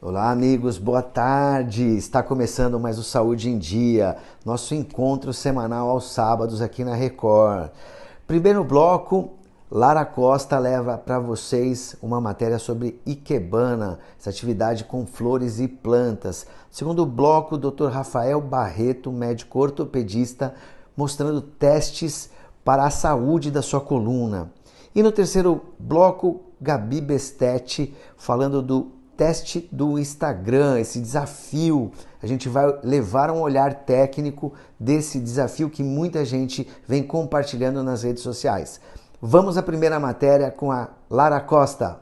Olá amigos, boa tarde! Está começando mais o Saúde em Dia, nosso encontro semanal aos sábados aqui na Record. Primeiro bloco, Lara Costa leva para vocês uma matéria sobre Ikebana, essa atividade com flores e plantas. Segundo bloco, Dr. Rafael Barreto, médico ortopedista, mostrando testes para a saúde da sua coluna. E no terceiro bloco, Gabi Bestetti falando do teste do Instagram, esse desafio. A gente vai levar um olhar técnico desse desafio que muita gente vem compartilhando nas redes sociais. Vamos à primeira matéria com a Lara Costa.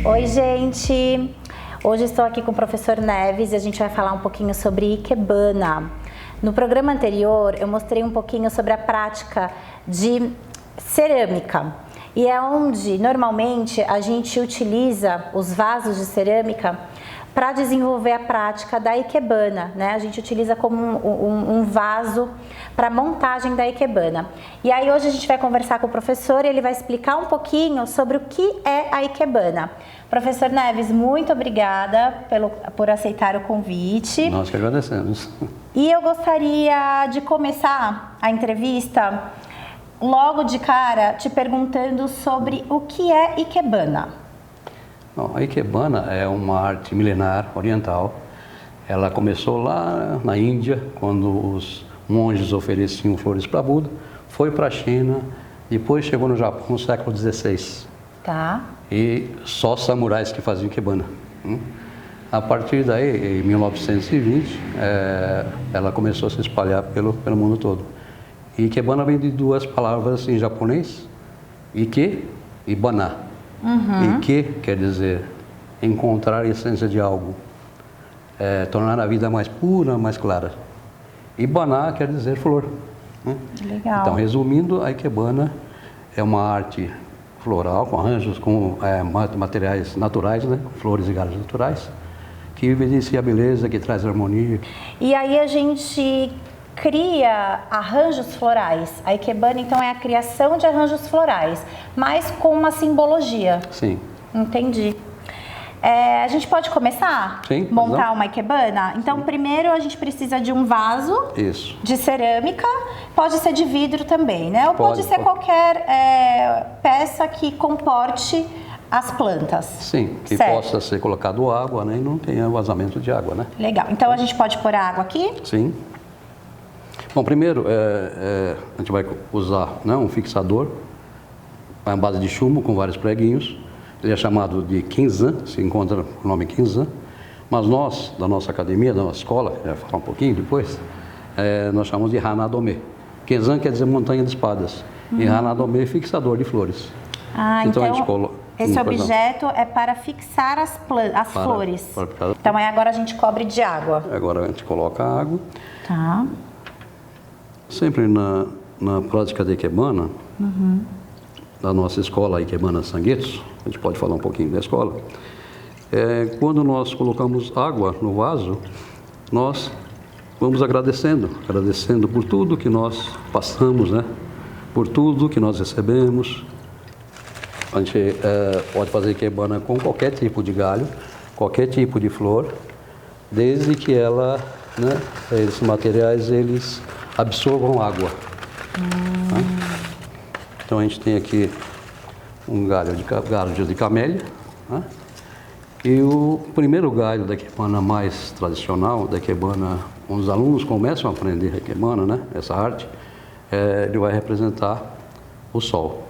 Oi, gente! Hoje estou aqui com o professor Neves e a gente vai falar um pouquinho sobre Ikebana. No programa anterior, eu mostrei um pouquinho sobre a prática de cerâmica. E é onde, normalmente, a gente utiliza os vasos de cerâmica para desenvolver a prática da Ikebana, né? A gente utiliza como um vaso para montagem da Ikebana. E aí hoje a gente vai conversar com o professor e ele vai explicar um pouquinho sobre o que é a Ikebana. Professor Neves, muito obrigada por aceitar o convite. Nós que agradecemos. E eu gostaria de começar a entrevista logo de cara te perguntando sobre o que é Ikebana. Bom, a Ikebana é uma arte milenar oriental. Ela começou lá na Índia, quando os monges ofereciam flores para Buda, foi para a China, depois chegou no Japão no século XVI. Tá. E só samurais que faziam Ikebana. A partir daí, em 1920, ela começou a se espalhar pelo mundo todo. E Ikebana vem de duas palavras em japonês, Ike e Bana. Ike quer dizer encontrar a essência de algo, tornar a vida mais pura, mais clara. E Bana quer dizer flor. Legal. Então, resumindo, a Ikebana é uma arte floral, com arranjos, com materiais naturais, né? Flores e galhos naturais, que evidencia a beleza, que traz harmonia. E aí a gente cria arranjos florais. A Ikebana, então, é a criação de arranjos florais, mas com uma simbologia. Sim. Entendi. A gente pode começar? Sim. Montar uma Ikebana? Então, primeiro a gente precisa de um vaso. Isso. De cerâmica, pode ser de vidro também, né? Ou pode ser pode. Qualquer peça que comporte as plantas. Sim, que certo. Possa ser colocado água, né? E não tenha vazamento de água, né? Legal. Então a gente pode pôr a água aqui? Sim. Bom, primeiro a gente vai usar, né, um fixador à base de chumbo com vários preguinhos. Ele é chamado de Kinzan, se encontra o nome Kinzan. Mas nós, da nossa academia, da nossa escola, já falar um pouquinho depois, nós chamamos de Hanadome. Kinzan quer dizer montanha de espadas. E Hanadome, fixador de flores. Ah, então a gente coloca... esse objeto é para fixar as flores. Então agora a gente cobre de água. Agora a gente coloca a água. Tá. Sempre na prática da Ikebana, da nossa escola Ikebana Sangetsu, a gente pode falar um pouquinho da escola, quando nós colocamos água no vaso, nós vamos agradecendo por tudo que nós passamos, né? Por tudo que nós recebemos. A gente pode fazer Ikebana com qualquer tipo de galho, qualquer tipo de flor, desde que ela, né, esses materiais, eles absorvam água. Tá? Então a gente tem aqui um galho de camélia, tá? E o primeiro galho da Ikebana mais tradicional, da Ikebana, quando os alunos começam a aprender a Ikebana, né, essa arte, ele vai representar o sol.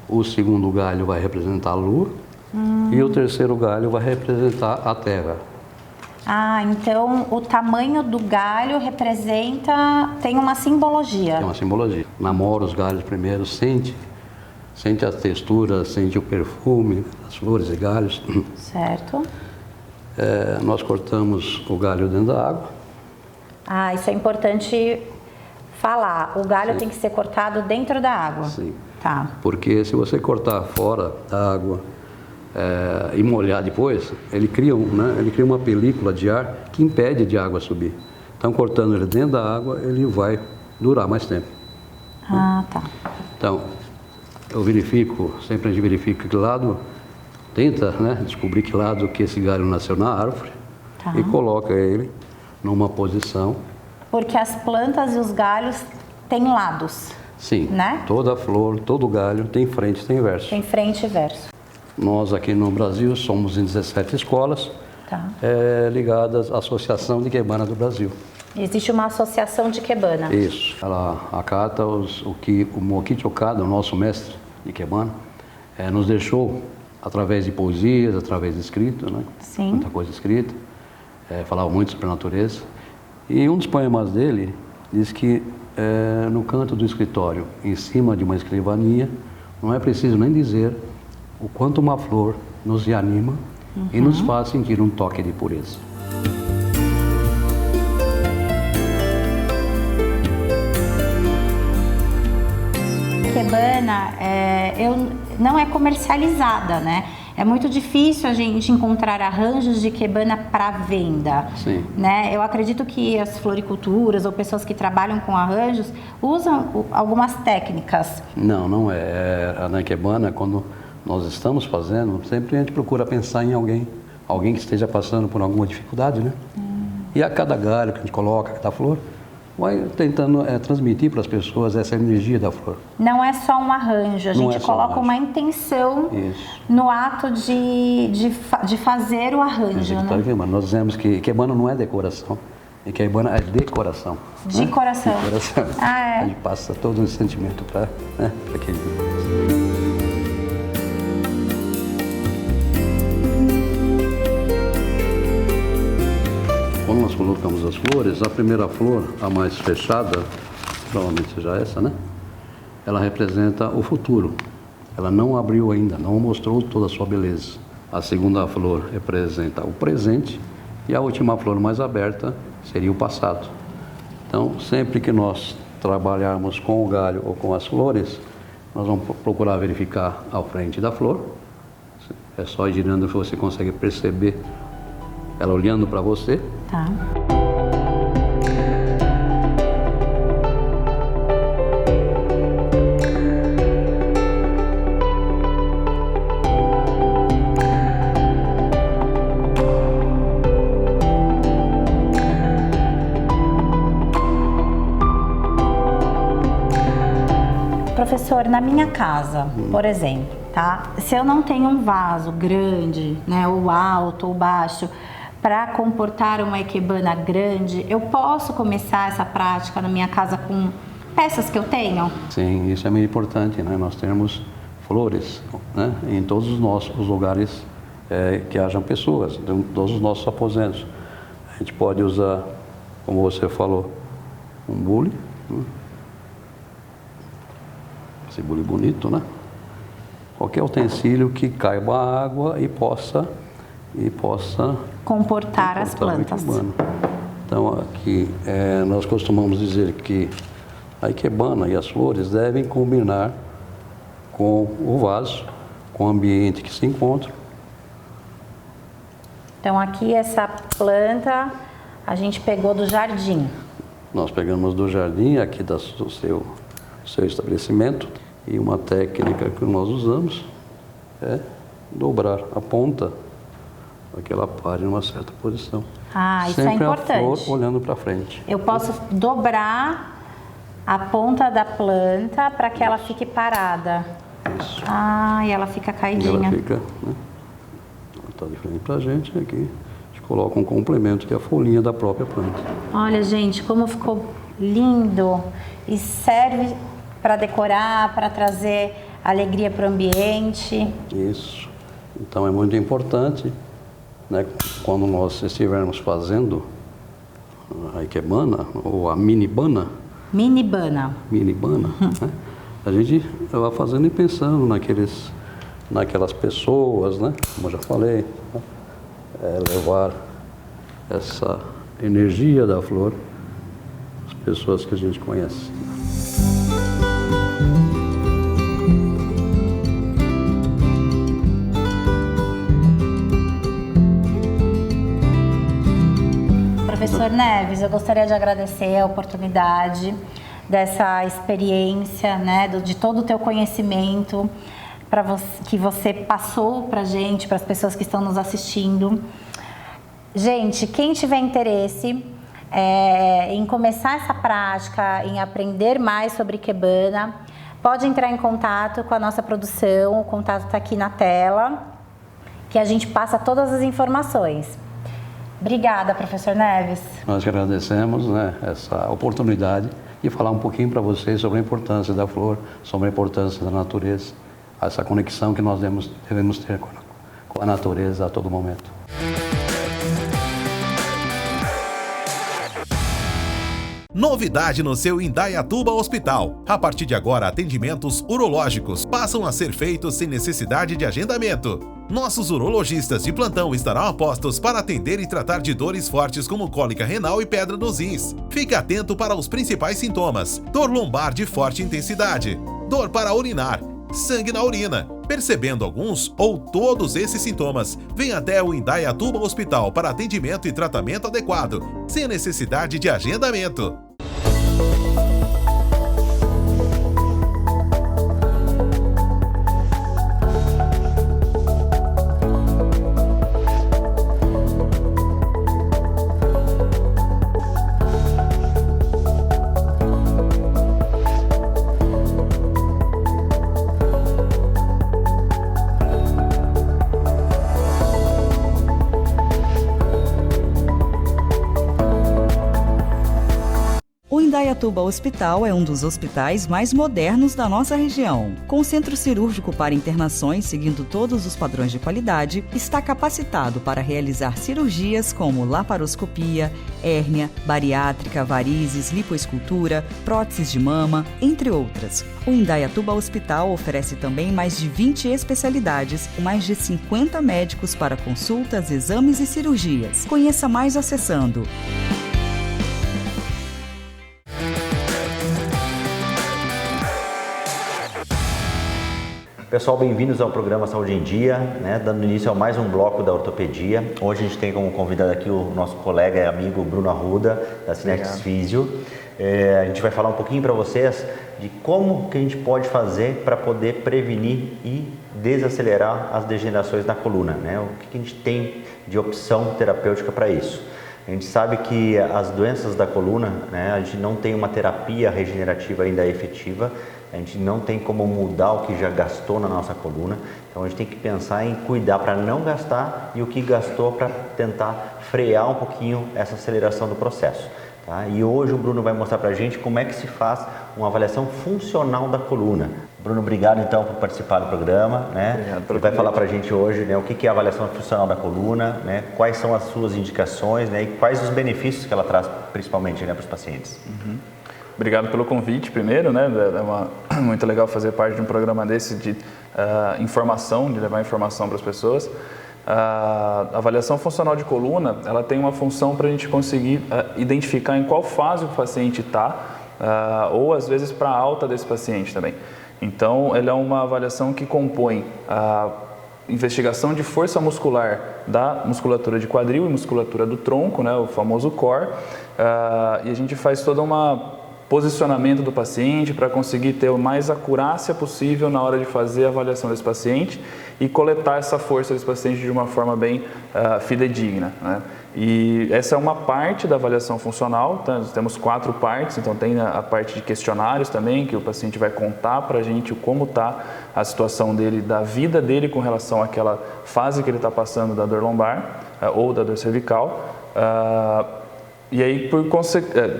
O segundo galho vai representar a lua e o terceiro galho vai representar a terra. Ah, então o tamanho do galho tem uma simbologia. Tem uma simbologia. Namora os galhos primeiro, sente a textura, sente o perfume das flores e galhos. Certo. Nós cortamos o galho dentro da água. Ah, isso é importante falar, o galho tem que ser cortado dentro da água. Sim. Tá. Porque se você cortar fora da água e molhar depois, ele cria uma película de ar que impede de água subir. Então, cortando ele dentro da água, ele vai durar mais tempo. Ah, tá. Então, sempre a gente verifica que lado, tenta, né, descobrir que lado que esse galho nasceu na árvore e coloca ele numa posição. Porque as plantas e os galhos têm lados. Sim, né? Toda flor, todo galho tem frente e tem verso. Tem frente e verso. Nós aqui no Brasil somos em 17 escolas ligadas à Associação de Ikebana do Brasil. Existe uma associação de Ikebana. Isso. Ela acata o que o Mokichi Okada, o nosso mestre de Ikebana, nos deixou através de poesias, através de escrito, né? Sim. Muita coisa escrita. Falava muito sobre a natureza. E um dos poemas dele diz que no canto do escritório, em cima de uma escrivaninha, não é preciso nem dizer o quanto uma flor nos reanima e nos faz sentir um toque de pureza. Ikebana não é comercializada, né? É muito difícil a gente encontrar arranjos de Ikebana para venda. Sim. Né? Eu acredito que as floriculturas ou pessoas que trabalham com arranjos usam algumas técnicas. Não é. Na Ikebana, quando nós estamos fazendo, sempre a gente procura pensar em alguém que esteja passando por alguma dificuldade, né? E a cada galho que a gente coloca, cada flor, vai tentando transmitir para as pessoas essa energia da flor. Não é só um arranjo, a gente coloca uma intenção no ato de fazer o arranjo. Né? Nós dizemos que Ikebana não é decoração, Ikebana é decoração. De coração. De coração. A gente passa todo esse sentimento para aquele. Quando nós colocamos as flores, a primeira flor, a mais fechada, provavelmente seja essa, né? Ela representa o futuro. Ela não abriu ainda, não mostrou toda a sua beleza. A segunda flor representa o presente e a última flor mais aberta seria o passado. Então, sempre que nós trabalharmos com o galho ou com as flores, nós vamos procurar verificar a frente da flor. É só ir girando que você consegue perceber ela olhando para você. Tá. Professor, na minha casa, por exemplo, tá? Se eu não tenho um vaso grande, né, ou alto ou baixo, para comportar uma Ikebana grande, eu posso começar essa prática na minha casa com peças que eu tenho? Sim, isso é muito importante, né? Nós temos flores, né, em todos os lugares que hajam pessoas, em todos os nossos aposentos. A gente pode usar, como você falou, um bule, né? Esse bule bonito, né? Qualquer utensílio que caiba a água e possa comportar as plantas. Então, aqui nós costumamos dizer que a Ikebana e as flores devem combinar com o vaso, com o ambiente que se encontra. Então, aqui essa planta a gente pegou do jardim. Nós pegamos do jardim, aqui do seu estabelecimento, e uma técnica que nós usamos é dobrar a ponta para que ela pare em uma certa posição. Ah, isso sempre é importante. A flor olhando para frente. Eu posso dobrar a ponta da planta para que ela fique parada. Isso. Ah, e ela fica caidinha. Ela fica, né? Ela está de frente para a gente aqui. A gente coloca um complemento que é a folhinha da própria planta. Olha, gente, como ficou lindo e serve para decorar, para trazer alegria para o ambiente. Isso. Então é muito importante, né, quando nós estivermos fazendo a Ikebana ou a Minibana, Minibana, né, a gente vai fazendo e pensando naquelas pessoas, né, como eu já falei, né, levar essa energia da flor pessoas que a gente conhece. Professor Neves, eu gostaria de agradecer a oportunidade dessa experiência, né, de todo o teu conhecimento que você passou para a gente, para as pessoas que estão nos assistindo. Gente, quem tiver interesse em começar essa prática, em aprender mais sobre Ikebana, pode entrar em contato com a nossa produção, o contato está aqui na tela, que a gente passa todas as informações. Obrigada, professor Neves. Nós que agradecemos, né, essa oportunidade de falar um pouquinho para vocês sobre a importância da flor, sobre a importância da natureza, essa conexão que nós devemos ter com a natureza a todo momento. Novidade no seu Indaiatuba Hospital. A partir de agora, atendimentos urológicos passam a ser feitos sem necessidade de agendamento. Nossos urologistas de plantão estarão a postos para atender e tratar de dores fortes como cólica renal e pedra nos rins. Fique atento para os principais sintomas: dor lombar de forte intensidade, dor para urinar, sangue na urina. Percebendo alguns ou todos esses sintomas, venha até o Indaiatuba Hospital para atendimento e tratamento adequado, sem necessidade de agendamento. O Indaiatuba Hospital é um dos hospitais mais modernos da nossa região. Com centro cirúrgico para internações seguindo todos os padrões de qualidade, está capacitado para realizar cirurgias como laparoscopia, hérnia, bariátrica, varizes, lipoescultura, próteses de mama, entre outras. O Indaiatuba Hospital oferece também mais de 20 especialidades, com mais de 50 médicos para consultas, exames e cirurgias. Conheça mais acessando Pessoal, bem-vindos ao programa Saúde em Dia, né? Dando início a mais um bloco da ortopedia. Hoje a gente tem como convidado aqui o nosso colega e amigo Bruno Arruda, da Cinex Físio. A gente vai falar um pouquinho para vocês de como que a gente pode fazer para poder prevenir e desacelerar as degenerações da coluna, né? O que a gente tem de opção terapêutica para isso. A gente sabe que as doenças da coluna, né, a gente não tem uma terapia regenerativa ainda efetiva. A gente não tem como mudar o que já gastou na nossa coluna, então a gente tem que pensar em cuidar para não gastar e o que gastou para tentar frear um pouquinho essa aceleração do processo. Tá? E hoje o Bruno vai mostrar para a gente como é que se faz uma avaliação funcional da coluna. Bruno, obrigado então por participar do programa, né? Ele vai falar para a gente hoje, né, o que é a avaliação funcional da coluna, né? Quais são as suas indicações, né, e quais os benefícios que ela traz principalmente, né, para os pacientes. Obrigado pelo convite primeiro, né? É muito legal fazer parte de um programa desse de informação, de levar informação para as pessoas. A avaliação funcional de coluna, ela tem uma função para a gente conseguir identificar em qual fase o paciente está, ou às vezes para a alta desse paciente também. Então, ela é uma avaliação que compõe a investigação de força muscular da musculatura de quadril e musculatura do tronco, né? O famoso core, e a gente faz toda uma posicionamento do paciente para conseguir ter a mais acurácia possível na hora de fazer a avaliação desse paciente e coletar essa força desse paciente de uma forma bem fidedigna, né? E essa é uma parte da avaliação funcional, tá? Nós temos 4 partes, então tem a parte de questionários também, que o paciente vai contar para a gente como está a situação dele, da vida dele com relação àquela fase que ele está passando da dor lombar ou da dor cervical. E aí,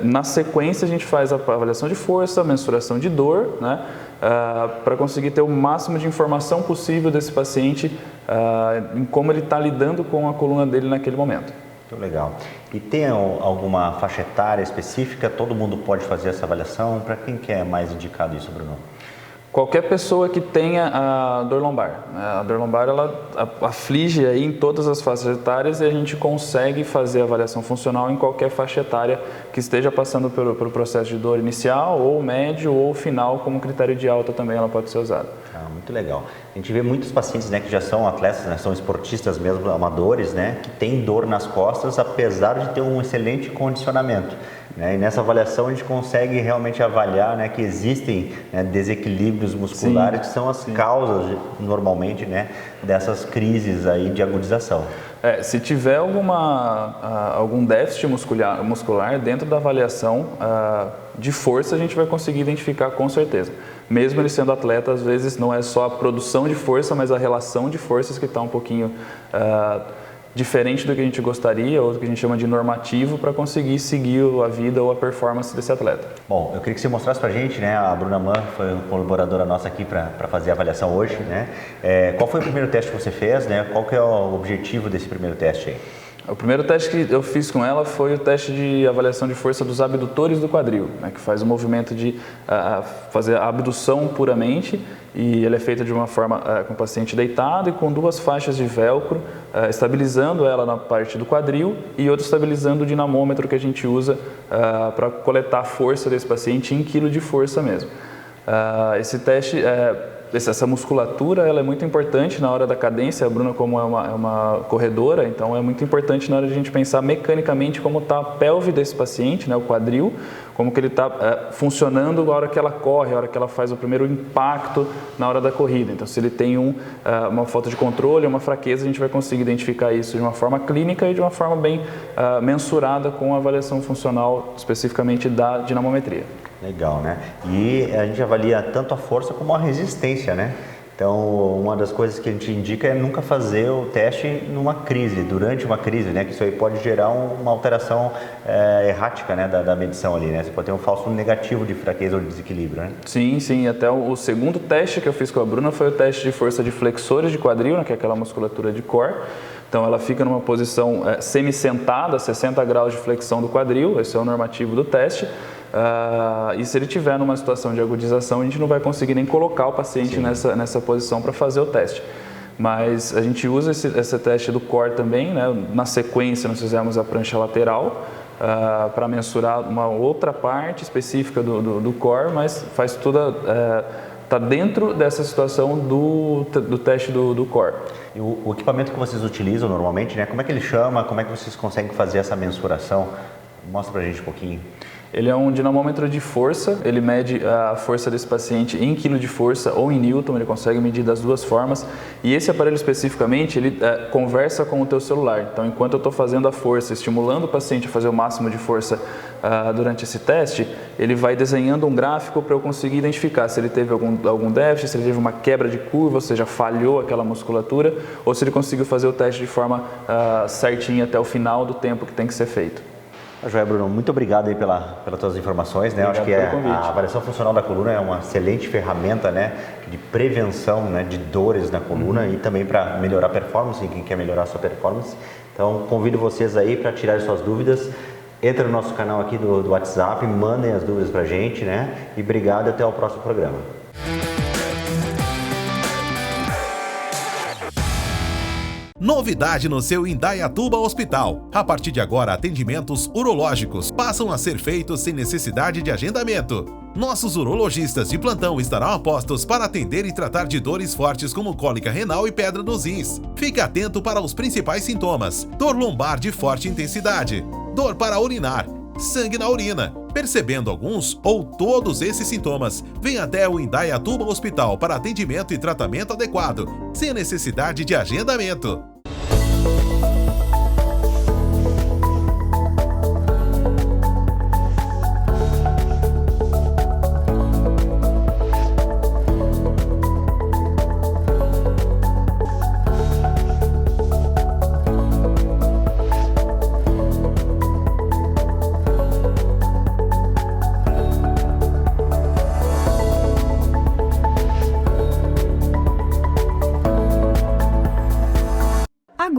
na sequência, a gente faz a avaliação de força, mensuração de dor, né, para conseguir ter o máximo de informação possível desse paciente em como ele está lidando com a coluna dele naquele momento. Muito legal. E tem alguma faixa etária específica? Todo mundo pode fazer essa avaliação? Para quem que é mais indicado isso, Bruno? Qualquer pessoa que tenha a dor lombar. A dor lombar, ela aflige aí em todas as faixas etárias e a gente consegue fazer a avaliação funcional em qualquer faixa etária que esteja passando pelo processo de dor inicial, ou médio, ou final, como critério de alta também ela pode ser usada. Muito legal. A gente vê muitos pacientes, né, que já são atletas, né, são esportistas mesmo, amadores, né, que têm dor nas costas, apesar de ter um excelente condicionamento. Né, e nessa avaliação a gente consegue realmente avaliar, né, que existem, né, desequilíbrios musculares, que são as causas, normalmente, né, dessas crises aí de agudização. Se tiver algum déficit muscular dentro da avaliação de força, a gente vai conseguir identificar com certeza. Mesmo ele sendo atleta, às vezes não é só a produção de força, mas a relação de forças que está um pouquinho diferente do que a gente gostaria, ou do que a gente chama de normativo, para conseguir seguir a vida ou a performance desse atleta. Bom, eu queria que você mostrasse para a gente, né, a Bruna Mann foi colaboradora nossa aqui para fazer a avaliação hoje, né? Qual foi o primeiro teste que você fez, né? Qual que é o objetivo desse primeiro teste aí? O primeiro teste que eu fiz com ela foi o teste de avaliação de força dos abdutores do quadril, né, que faz o movimento de fazer a abdução puramente, e ele é feito de uma forma com o paciente deitado e com 2 faixas de velcro, estabilizando ela na parte do quadril e outro estabilizando o dinamômetro que a gente usa para coletar a força desse paciente em quilo de força mesmo. Esse teste... Essa musculatura ela é muito importante na hora da cadência. A Bruna, como é uma corredora, então é muito importante na hora de a gente pensar mecanicamente como está a pelve desse paciente, né, o quadril, como que ele está funcionando na hora que ela corre, na hora que ela faz o primeiro impacto na hora da corrida. Então, se ele tem uma falta de controle, uma fraqueza, a gente vai conseguir identificar isso de uma forma clínica e de uma forma bem mensurada com a avaliação funcional, especificamente da dinamometria. Legal, né? E a gente avalia tanto a força como a resistência, né? Então, uma das coisas que a gente indica é nunca fazer o teste numa crise, durante uma crise, né? Que isso aí pode gerar uma alteração errática, né, da medição ali, né? Você pode ter um falso negativo de fraqueza ou de desequilíbrio, né? Sim, sim. Até o segundo teste que eu fiz com a Bruna foi o teste de força de flexores de quadril, né, que é aquela musculatura de core. Então, ela fica numa posição semi-sentada, 60 graus de flexão do quadril, esse é o normativo do teste. E se ele tiver numa situação de agudização, a gente não vai conseguir nem colocar o paciente nessa posição para fazer o teste. Mas a gente usa esse teste do core também, né? Na sequência nós fizemos a prancha lateral para mensurar uma outra parte específica do core, mas faz tudo, está dentro dessa situação do teste do core. E o equipamento que vocês utilizam normalmente, né? Como é que ele chama? Como é que vocês conseguem fazer essa mensuração? Mostra pra gente um pouquinho. Ele é um dinamômetro de força, ele mede a força desse paciente em quilo de força ou em newton, ele consegue medir das duas formas. E esse aparelho especificamente, ele conversa com o teu celular. Então, enquanto eu estou fazendo a força, estimulando o paciente a fazer o máximo de força durante esse teste, ele vai desenhando um gráfico para eu conseguir identificar se ele teve algum déficit, se ele teve uma quebra de curva, ou seja, falhou aquela musculatura, ou se ele conseguiu fazer o teste de forma certinha até o final do tempo que tem que ser feito. Joia, Bruno, muito obrigado aí pelas tuas informações, né? Obrigado. Eu acho que a avaliação funcional da coluna é uma excelente ferramenta, né, de prevenção, né, de dores na coluna e também para melhorar a performance, em quem quer melhorar a sua performance. Então, convido vocês aí para tirar suas dúvidas. Entra no nosso canal aqui do WhatsApp, mandem as dúvidas para a gente, né? E obrigado e até o próximo programa. Novidade no seu Indaiatuba Hospital. A partir de agora, atendimentos urológicos passam a ser feitos sem necessidade de agendamento. Nossos urologistas de plantão estarão a postos para atender e tratar de dores fortes como cólica renal e pedra nos rins. Fique atento para os principais sintomas: dor lombar de forte intensidade, dor para urinar, sangue na urina. Percebendo alguns ou todos esses sintomas, venha até o Indaiatuba Hospital para atendimento e tratamento adequado, sem necessidade de agendamento.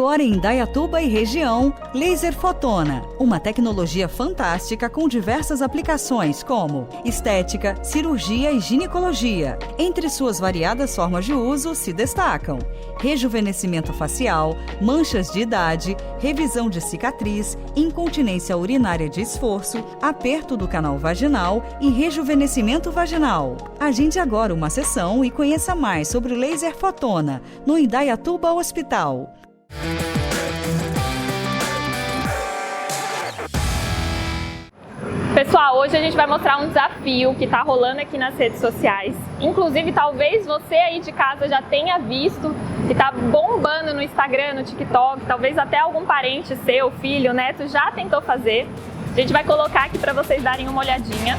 Agora em Indaiatuba e região, Laser Fotona, uma tecnologia fantástica com diversas aplicações como estética, cirurgia e ginecologia. Entre suas variadas formas de uso se destacam rejuvenescimento facial, manchas de idade, revisão de cicatriz, incontinência urinária de esforço, aperto do canal vaginal e rejuvenescimento vaginal. Agende agora uma sessão e conheça mais sobre o Laser Fotona no Indaiatuba Hospital. Pessoal, hoje a gente vai mostrar um desafio que está rolando aqui nas redes sociais. Inclusive, talvez você aí de casa já tenha visto, que está bombando no Instagram, no TikTok, talvez até algum parente seu, filho, neto, já tentou fazer. A gente vai colocar aqui para vocês darem uma olhadinha.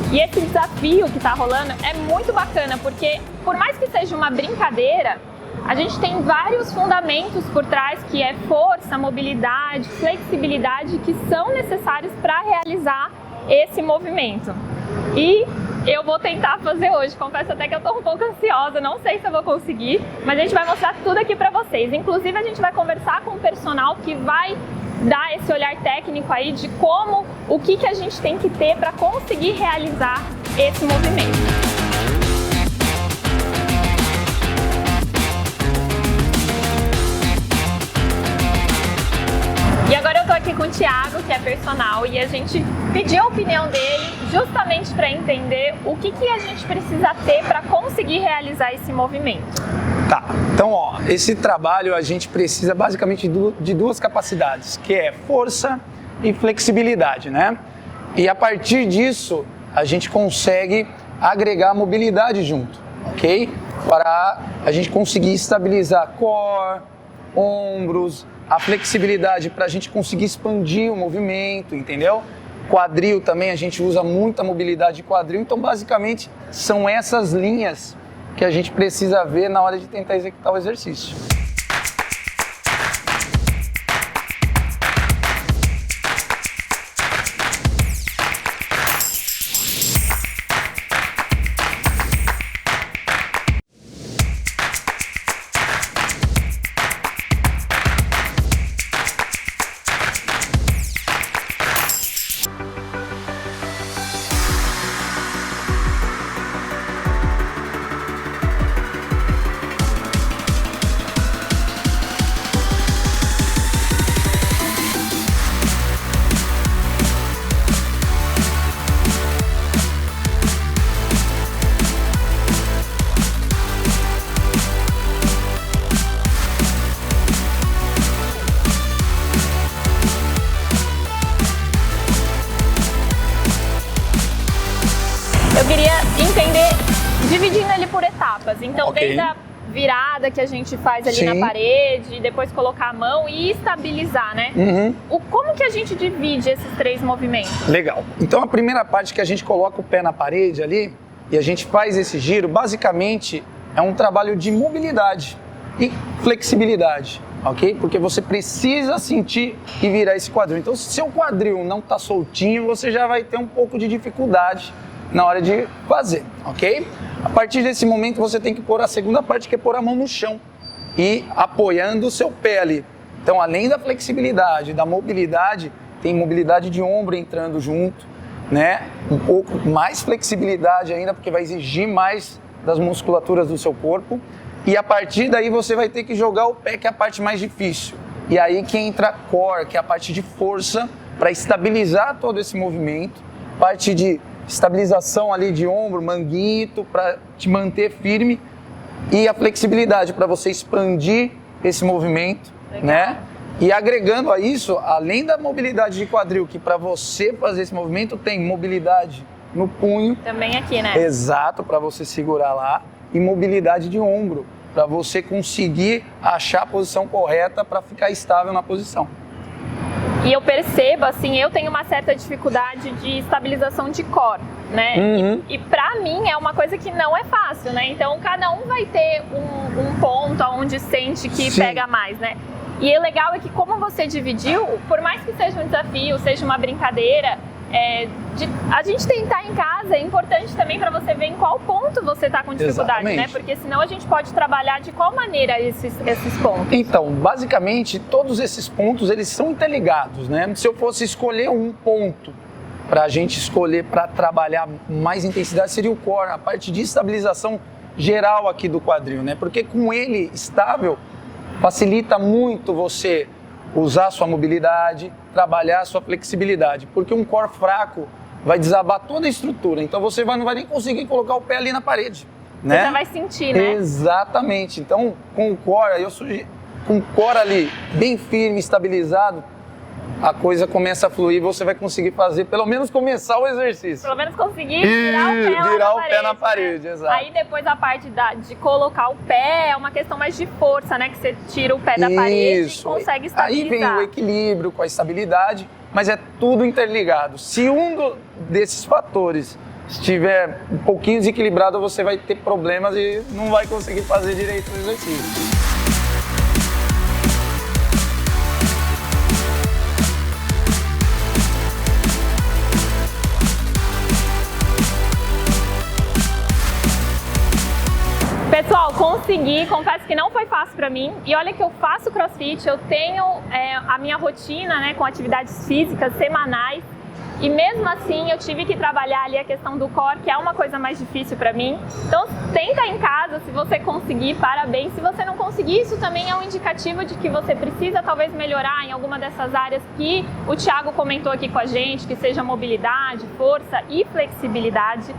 E esse desafio que está rolando é muito bacana, porque por mais que seja uma brincadeira, a gente tem vários fundamentos por trás, que é força, mobilidade, flexibilidade, que são necessários para realizar esse movimento. E eu vou tentar fazer hoje, confesso até que eu estou um pouco ansiosa, não sei se eu vou conseguir, mas a gente vai mostrar tudo aqui para vocês. Inclusive a gente vai conversar com o personal que vai dar esse olhar técnico aí de como, o que a gente tem que ter para conseguir realizar esse movimento. E agora eu tô aqui com o Thiago, que é personal, e a gente pediu a opinião dele justamente para entender o que a gente precisa ter para conseguir realizar esse movimento. Tá, então ó, esse trabalho a gente precisa basicamente de duas capacidades, que é força e flexibilidade, né? E a partir disso a gente consegue agregar mobilidade junto, ok? Para a gente conseguir estabilizar core, ombros, a flexibilidade para a gente conseguir expandir o movimento, entendeu? Quadril também, a gente usa muita mobilidade de quadril, então basicamente são essas linhas que a gente precisa ver na hora de tentar executar o exercício. Eu queria entender, dividindo ele por etapas. Então, Ok. desde a virada que a gente faz ali Sim. na parede, depois colocar a mão e estabilizar, né? Como que a gente divide esses três movimentos? Legal. Então a primeira parte que a gente coloca o pé na parede ali e a gente faz esse giro, basicamente é um trabalho de mobilidade e flexibilidade, ok? Porque você precisa sentir e virar esse quadril. Então se seu quadril não está soltinho, você já vai ter um pouco de dificuldade na hora de fazer, ok? A partir desse momento você tem que pôr a segunda parte, que é pôr a mão no chão e apoiando o seu pé ali. Então, além da flexibilidade, da mobilidade, tem mobilidade de ombro entrando junto, né? Um pouco mais flexibilidade ainda, porque vai exigir mais das musculaturas do seu corpo. E a partir daí você vai ter que jogar o pé, que é a parte mais difícil. E aí que entra core, que é a parte de força, para estabilizar todo esse movimento. Parte de estabilização ali de ombro, manguito, para te manter firme. E a flexibilidade, para você expandir esse movimento, né? E agregando a isso, além da mobilidade de quadril, que para você fazer esse movimento tem mobilidade no punho. Também aqui, né? Exato, para você segurar lá. E mobilidade de ombro, para você conseguir achar a posição correta para ficar estável na posição. E eu percebo, assim, eu tenho uma certa dificuldade de estabilização de core, né? E pra mim é uma coisa que não é fácil, né? Então cada um vai ter um ponto onde sente que Sim. pega mais, né? E o legal é que como você dividiu, por mais que seja um desafio, seja uma brincadeira, a gente tentar em casa é importante também para você ver em qual ponto você está com dificuldade, Exatamente. né? Porque senão a gente pode trabalhar de qual maneira esses pontos. Então, basicamente, todos esses pontos, eles são interligados, né? Se eu fosse escolher um ponto para a gente escolher para trabalhar mais intensidade, seria o core, a parte de estabilização geral aqui do quadril, né? Porque com ele estável, facilita muito você usar sua mobilidade, trabalhar sua flexibilidade, porque um core fraco vai desabar toda a estrutura, então você não vai nem conseguir colocar o pé ali na parede, né? Você já vai sentir, né? Exatamente, então com o core, com o core ali bem firme, estabilizado, a coisa começa a fluir, você vai conseguir fazer, pelo menos começar o exercício. Pelo menos conseguir virar o pé na parede, né? exato. Aí depois a parte de colocar o pé é uma questão mais de força, né? Que você tira o pé da parede e consegue estabilizar. Aí vem o equilíbrio com a estabilidade, mas é tudo interligado. Se desses fatores estiver um pouquinho desequilibrado, você vai ter problemas e não vai conseguir fazer direito o exercício. Pessoal, consegui, confesso que não foi fácil pra mim. E olha que eu faço crossfit, eu tenho a minha rotina, né, com atividades físicas semanais. E mesmo assim eu tive que trabalhar ali a questão do core, que é uma coisa mais difícil pra mim. Então tenta em casa, se você conseguir, parabéns. Se você não conseguir, isso também é um indicativo de que você precisa talvez melhorar em alguma dessas áreas que o Thiago comentou aqui com a gente, que seja mobilidade, força e flexibilidade.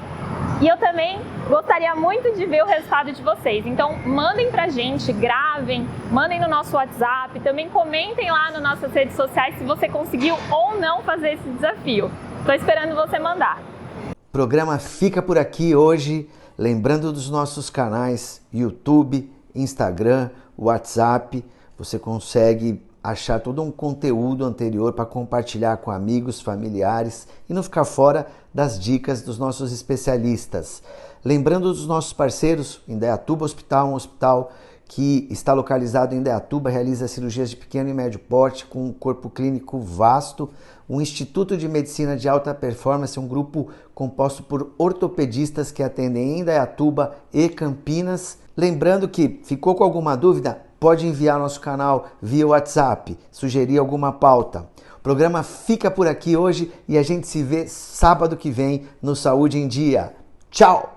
E eu também gostaria muito de ver o resultado de vocês. Então, mandem pra gente, gravem, mandem no nosso WhatsApp, também comentem lá nas nossas redes sociais se você conseguiu ou não fazer esse desafio. Tô esperando você mandar. O programa fica por aqui hoje, lembrando dos nossos canais YouTube, Instagram, WhatsApp. Você consegue achar todo um conteúdo anterior para compartilhar com amigos, familiares e não ficar fora das dicas dos nossos especialistas. Lembrando dos nossos parceiros, Indaiatuba Hospital, um hospital que está localizado em Indaiatuba, realiza cirurgias de pequeno e médio porte com um corpo clínico vasto, um Instituto de Medicina de Alta Performance, um grupo composto por ortopedistas que atendem em Indaiatuba e Campinas. Lembrando que ficou com alguma dúvida, pode enviar nosso canal via WhatsApp, sugerir alguma pauta. O programa fica por aqui hoje e a gente se vê sábado que vem no Saúde em Dia. Tchau!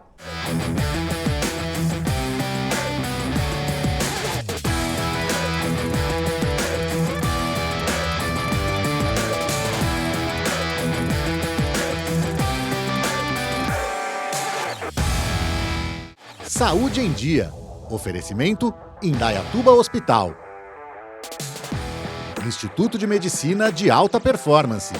Saúde em Dia. Oferecimento Indaiatuba Hospital. Instituto de Medicina de Alta Performance.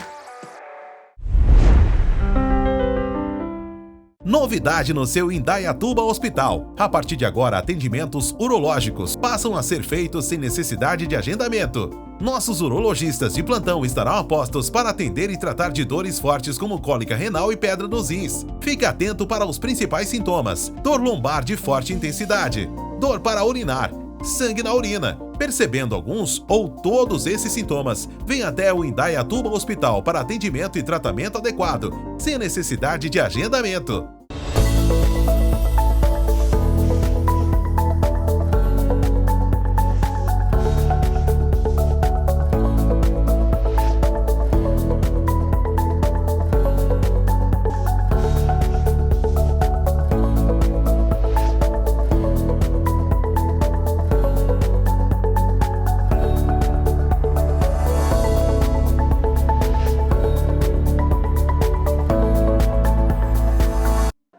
Novidade no seu Indaiatuba Hospital. A partir de agora, atendimentos urológicos passam a ser feitos sem necessidade de agendamento. Nossos urologistas de plantão estarão a postos para atender e tratar de dores fortes como cólica renal e pedra nos rins. Fique atento para os principais sintomas: dor lombar de forte intensidade, dor para urinar, sangue na urina. Percebendo alguns ou todos esses sintomas, venha até o Indaiatuba Hospital para atendimento e tratamento adequado, sem necessidade de agendamento.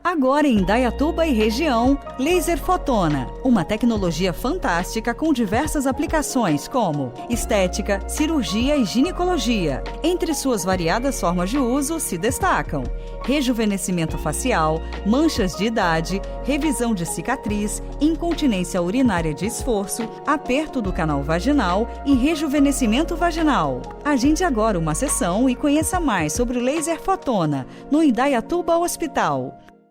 Agora em Indaiatuba e região, Laser Fotona, uma tecnologia fantástica com diversas aplicações como estética, cirurgia e ginecologia. Entre suas variadas formas de uso se destacam rejuvenescimento facial, manchas de idade, revisão de cicatriz, incontinência urinária de esforço, aperto do canal vaginal e rejuvenescimento vaginal. Agende agora uma sessão e conheça mais sobre o Laser Fotona no Indaiatuba Hospital.